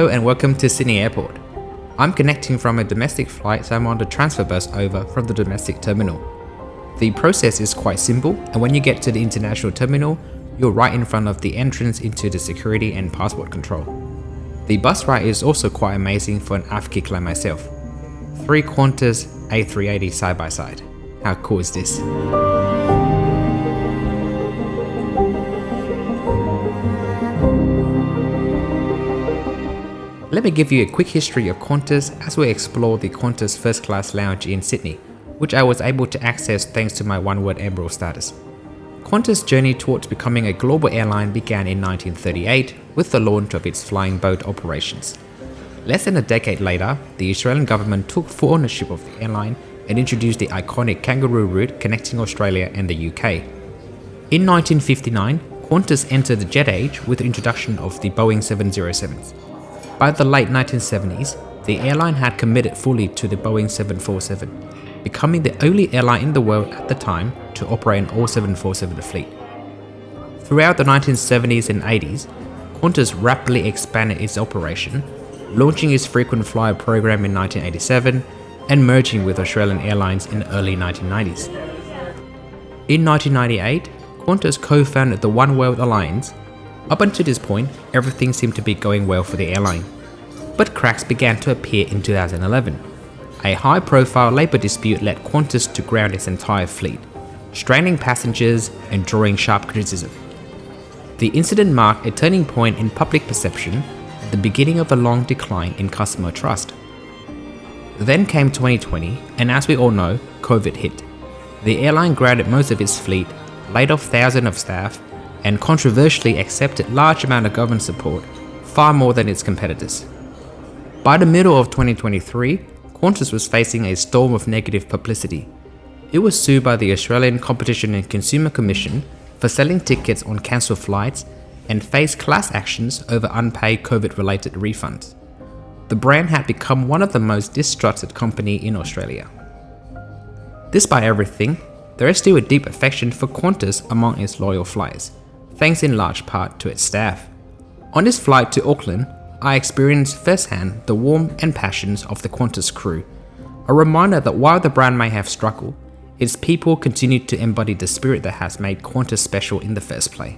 Hello and welcome to Sydney Airport. I'm connecting from a domestic flight, so I'm on the transfer bus over from the domestic terminal. The process is quite simple, and when you get to the international terminal, you're right in front of the entrance into the security and passport control. The bus ride is also quite amazing for an aft kick like myself. 3 Qantas A380 side by side. How cool is this? Let me give you a quick history of Qantas as we explore the Qantas First Class Lounge in Sydney, which I was able to access thanks to my one-word Emerald status. Qantas' journey towards becoming a global airline began in 1938 with the launch of its flying boat operations. Less than a decade later, the Australian government took full ownership of the airline and introduced the iconic kangaroo route connecting Australia and the UK. In 1959, Qantas entered the jet age with the introduction of the Boeing 707s. By the late 1970s, the airline had committed fully to the Boeing 747, becoming the only airline in the world at the time to operate an all 747 fleet. Throughout the 1970s and 80s, Qantas rapidly expanded its operation, launching its frequent flyer program in 1987 and merging with Australian Airlines in the early 1990s. In 1998, Qantas co-founded the One World Alliance. Up until this point, everything seemed to be going well for the airline. But cracks began to appear in 2011. A high-profile labour dispute led Qantas to ground its entire fleet, stranding passengers and drawing sharp criticism. The incident marked a turning point in public perception, the beginning of a long decline in customer trust. Then came 2020, and as we all know, COVID hit. The airline grounded most of its fleet, laid off thousands of staff, and controversially accepted large amount of government support, far more than its competitors. By the middle of 2023, Qantas was facing a storm of negative publicity. It was sued by the Australian Competition and Consumer Commission for selling tickets on cancelled flights and faced class actions over unpaid COVID-related refunds. The brand had become one of the most distrusted companies in Australia. Despite everything, there is still a deep affection for Qantas among its loyal flyers, thanks in large part to its staff. On this flight to Auckland, I experienced firsthand the warmth and passions of the Qantas crew, a reminder that while the brand may have struggled, its people continued to embody the spirit that has made Qantas special in the first place.